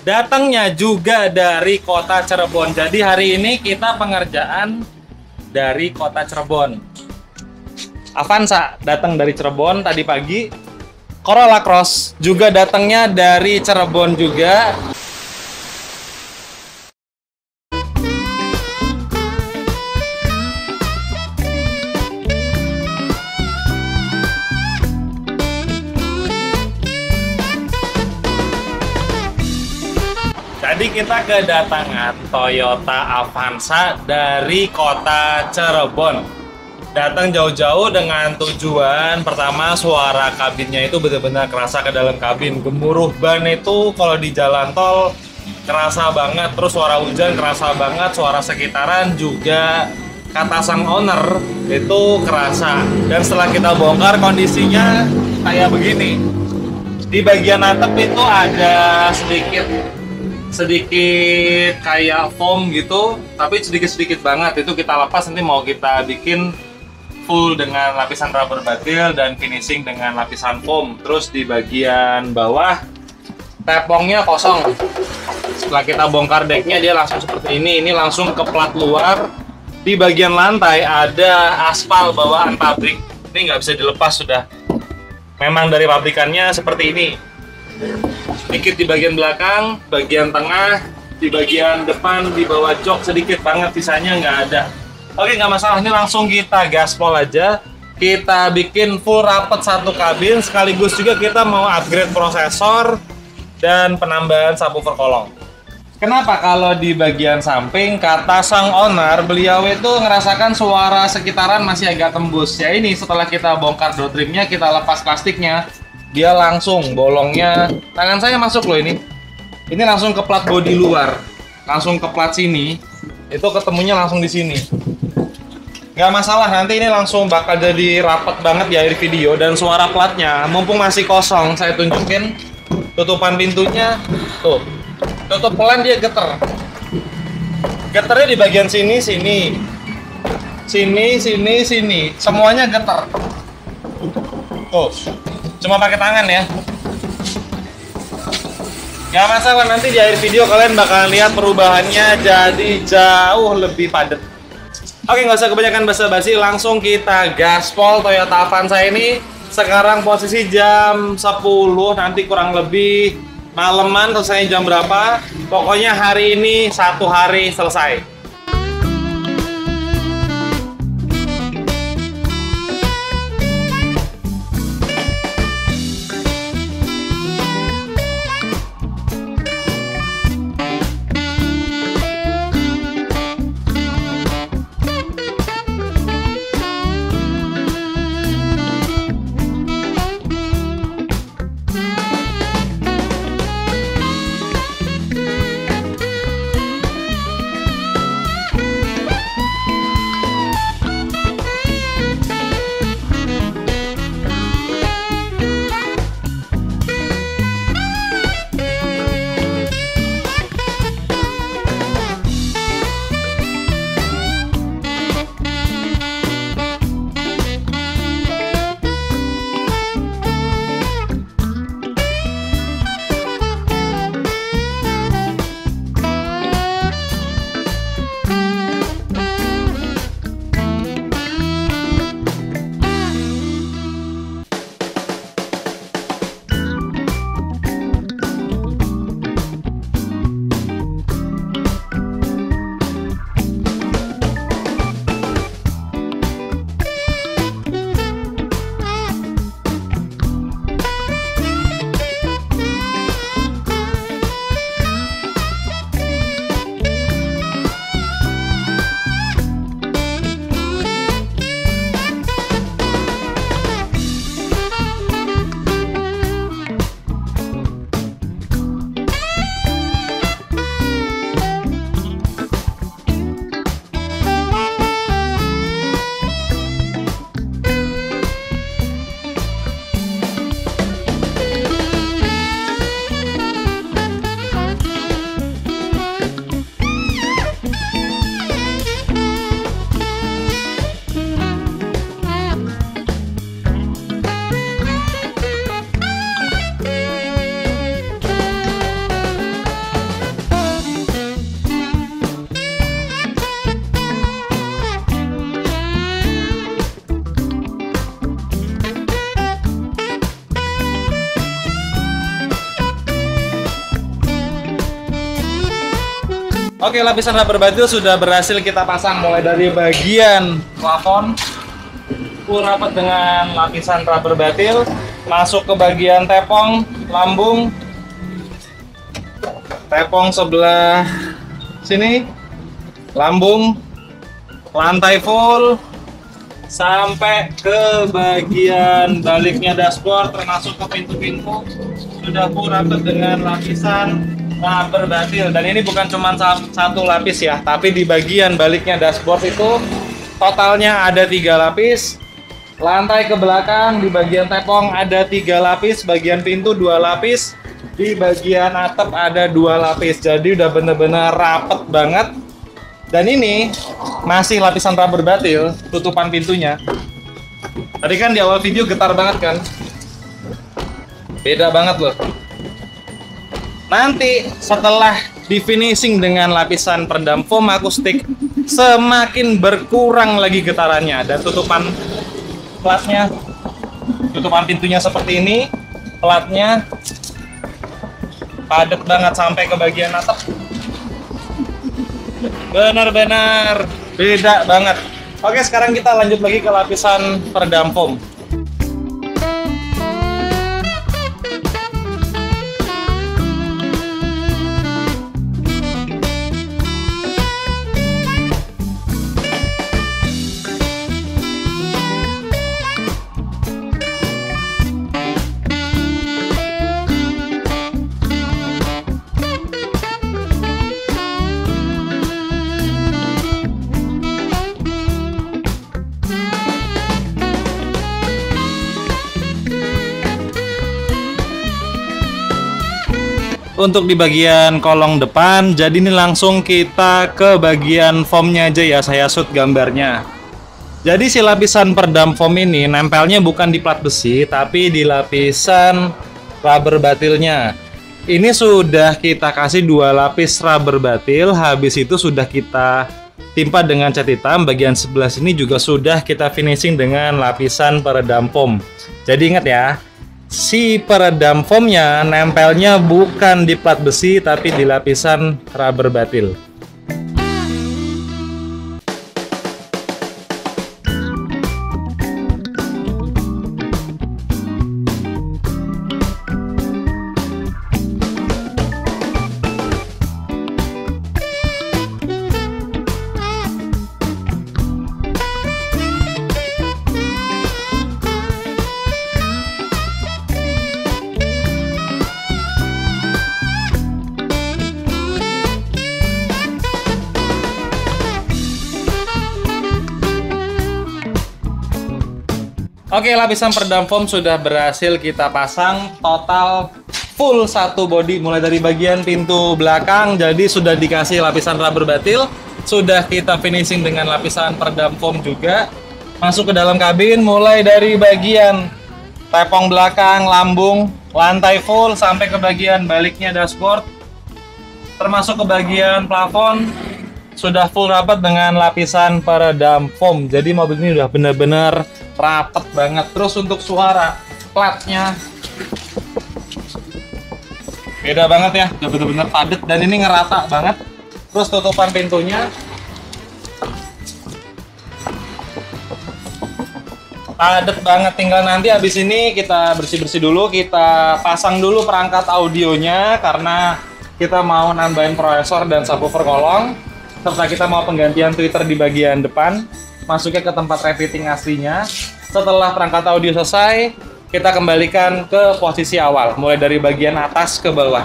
datangnya juga dari kota Cirebon. Jadi hari ini kita pengerjaan dari kota Cirebon. Avanza datang dari Cirebon tadi pagi. Corolla Cross juga datangnya dari Cirebon juga. Jadi kita kedatangan Toyota Avanza dari kota Cirebon. Datang jauh-jauh dengan tujuan pertama, suara kabinnya itu benar-benar kerasa ke dalam kabin. Gemuruh ban itu kalau di jalan tol kerasa banget. Terus suara hujan kerasa banget, suara sekitaran juga kata sang owner itu kerasa. Dan setelah kita bongkar kondisinya kayak begini. Di bagian atap itu ada sedikit kayak foam gitu, tapi sedikit-sedikit banget. Itu kita lepas, nanti mau kita bikin full dengan lapisan rubber batil dan finishing dengan lapisan foam. Terus di bagian bawah tepongnya kosong. Setelah kita bongkar decknya dia langsung seperti ini langsung ke plat luar. Di bagian lantai ada aspal bawaan pabrik, ini nggak bisa dilepas, sudah memang dari pabrikannya seperti ini. Sedikit di bagian belakang, bagian tengah, di bagian depan, di bawah jok sedikit banget, sisanya nggak ada. Oke, nggak masalah, ini langsung kita gaspol aja. Kita bikin full rapet satu kabin, sekaligus juga kita mau upgrade prosesor dan penambahan subwoofer kolong. Kenapa kalau di bagian samping, kata sang owner, beliau itu ngerasakan suara sekitaran masih agak tembus. Ya ini setelah kita bongkar door trimnya, kita lepas plastiknya, dia langsung bolongnya, tangan saya masuk loh ini langsung ke plat bodi luar, langsung ke plat sini, itu ketemunya langsung di sini. Nggak masalah, nanti ini langsung bakal jadi rapet banget di akhir video. Dan suara platnya, mumpung masih kosong, saya tunjukin tutupan pintunya, tuh, tutup pelan dia geter. Geternya di bagian sini, semuanya geter. Tuh. Cuma pakai tangan ya. Gak masalah, nanti di akhir video kalian bakalan lihat perubahannya jadi jauh lebih padat. Oke, nggak usah kebanyakan basa-basi, langsung kita gaspol Toyota Avanza ini. Sekarang posisi jam 10, nanti kurang lebih maleman, selesai jam berapa. Pokoknya hari ini satu hari selesai. Oke, lapisan rubber batil sudah berhasil kita pasang mulai dari bagian plafon, full rapat dengan lapisan rubber batil, masuk ke bagian tepong, lambung, tepong sebelah sini, lambung, lantai full, sampai ke bagian baliknya dashboard termasuk ke pintu-pintu sudah full rapat dengan lapisan rubber batil. Dan ini bukan cuma satu lapis ya, tapi di bagian baliknya dashboard itu totalnya ada 3 lapis. Lantai ke belakang di bagian tepong ada 3 lapis, bagian pintu 2 lapis, di bagian atap ada 2 lapis. Jadi udah bener-bener rapet banget. Dan ini masih lapisan rubber batil tutupan pintunya. Tadi kan di awal video getar banget kan? Beda banget loh. Nanti setelah di finishing dengan lapisan peredam foam akustik, semakin berkurang lagi getarannya. Dan tutupan platnya, tutupan pintunya seperti ini, platnya padat banget sampai ke bagian atap. Benar-benar beda banget. Oke, sekarang kita lanjut lagi ke lapisan peredam foam. Untuk di bagian kolong depan, jadi ini langsung kita ke bagian foamnya aja ya, saya shoot gambarnya. Jadi si lapisan peredam foam ini nempelnya bukan di plat besi, tapi di lapisan rubber batilnya. Ini sudah kita kasih 2 lapis rubber batil, habis itu sudah kita timpa dengan cat hitam. Bagian sebelah sini juga sudah kita finishing dengan lapisan peredam foam. Jadi ingat ya, si peredam foamnya nempelnya bukan di plat besi tapi di lapisan rubber batil. Oke, lapisan peredam foam sudah berhasil kita pasang total full satu body mulai dari bagian pintu belakang. Jadi sudah dikasih lapisan rubber batil, sudah kita finishing dengan lapisan peredam foam juga. Masuk ke dalam kabin mulai dari bagian tepong belakang, lambung, lantai full sampai ke bagian baliknya dashboard, termasuk ke bagian plafon sudah full rapat dengan lapisan peredam foam. Jadi mobil ini udah bener-bener rapet banget. Terus untuk suara platnya beda banget ya, udah bener-bener padat dan ini ngerata banget. Terus tutupan pintunya padat banget. Tinggal nanti habis ini kita bersih-bersih dulu, kita pasang dulu perangkat audionya karena kita mau nambahin prosesor dan subwoofer kolong, serta kita mau penggantian tweeter di bagian depan, masuknya ke tempat revitting aslinya. Setelah perangkat audio selesai, kita kembalikan ke posisi awal, mulai dari bagian atas ke bawah.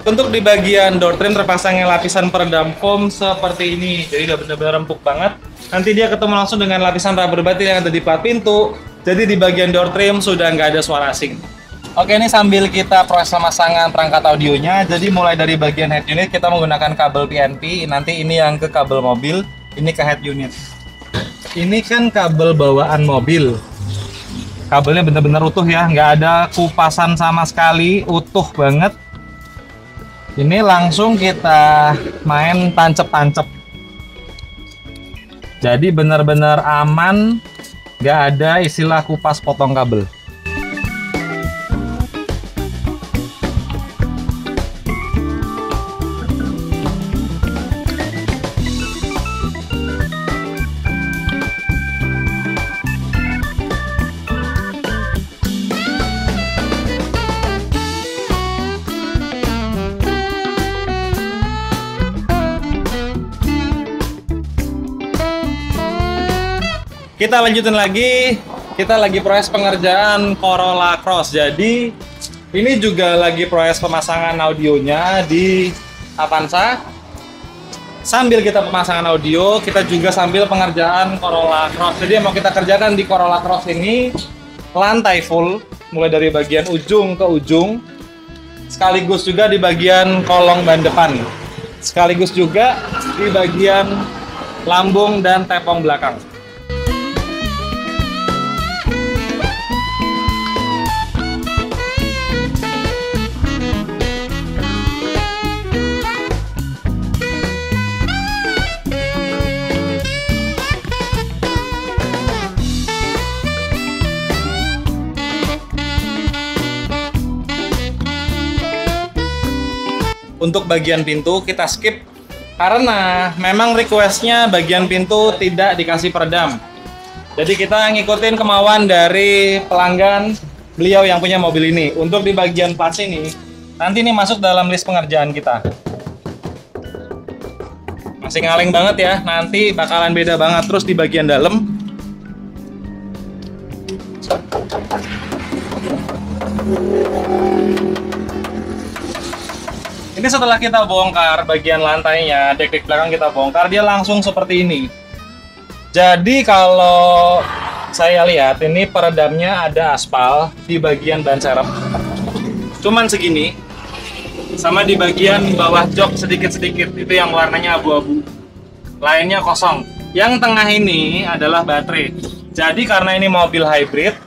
Untuk di bagian door trim terpasangnya lapisan peredam foam seperti ini, jadi udah benar-benar empuk banget. Nanti dia ketemu langsung dengan lapisan rubber batil yang ada di plat pintu, jadi di bagian door trim sudah nggak ada suara asing. Oke, ini sambil kita proses pemasangan perangkat audionya. Jadi mulai dari bagian head unit kita menggunakan kabel PNP, nanti ini yang ke kabel mobil, ini ke head unit. Ini kan kabel bawaan mobil, kabelnya bener-bener utuh ya, nggak ada kupasan sama sekali, utuh banget. Ini langsung kita main tancep-tancep, jadi bener-bener aman, nggak ada istilah kupas potong kabel. Kita lanjutin lagi. Kita lagi proses pengerjaan Corolla Cross. Jadi ini juga lagi proses pemasangan audionya di Avanza. Sambil kita pemasangan audio, kita juga sambil pengerjaan Corolla Cross. Jadi yang mau kita kerjakan di Corolla Cross ini lantai full, mulai dari bagian ujung ke ujung. Sekaligus juga di bagian kolong ban depan. Sekaligus juga di bagian lambung dan tepung belakang. Untuk bagian pintu kita skip karena memang requestnya bagian pintu tidak dikasih peredam. Jadi kita ngikutin kemauan dari pelanggan beliau yang punya mobil ini. Untuk di bagian plat ini, nanti ini masuk dalam list pengerjaan kita. Masih ngaleng banget ya, nanti bakalan beda banget. Terus di bagian dalam, ini setelah kita bongkar bagian lantainya, dek-dek belakang kita bongkar, dia langsung seperti ini. Jadi kalau saya lihat ini peredamnya ada aspal di bagian ban serep. Cuman segini. Sama di bagian bawah jok sedikit-sedikit, itu yang warnanya abu-abu. Lainnya kosong. Yang tengah ini adalah baterai. Jadi karena ini mobil hybrid,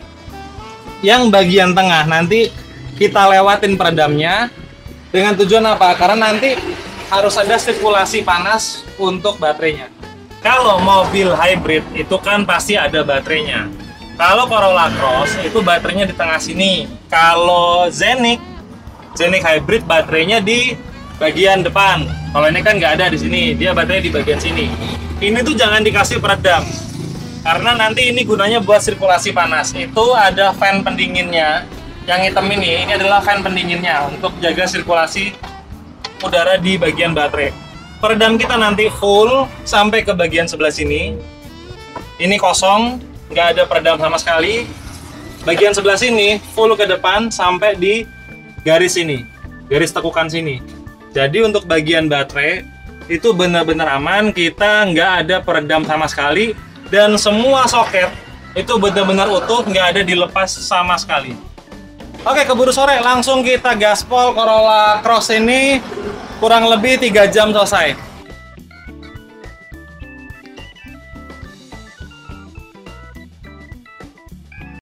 yang bagian tengah nanti kita lewatin peredamnya. Dengan tujuan apa? Karena nanti harus ada sirkulasi panas untuk baterainya. Kalau mobil hybrid itu kan pasti ada baterainya. Kalau Corolla Cross itu baterainya di tengah sini. Kalau Scenic hybrid baterainya di bagian depan. Kalau ini kan nggak ada di sini, dia baterainya di bagian sini. Ini tuh jangan dikasih peredam. Karena nanti ini gunanya buat sirkulasi panas. Itu ada fan pendinginnya. Yang hitam ini adalah fan pendinginnya untuk jaga sirkulasi udara di bagian baterai. Peredam kita nanti full sampai ke bagian sebelah sini. Ini kosong, nggak ada peredam sama sekali. Bagian sebelah sini full ke depan sampai di garis ini, garis tekukan sini. Jadi untuk bagian baterai itu benar-benar aman, kita nggak ada peredam sama sekali. Dan semua soket itu benar-benar utuh, nggak ada dilepas sama sekali. Oke, keburu sore, langsung kita gaspol Corolla Cross ini kurang lebih 3 jam selesai.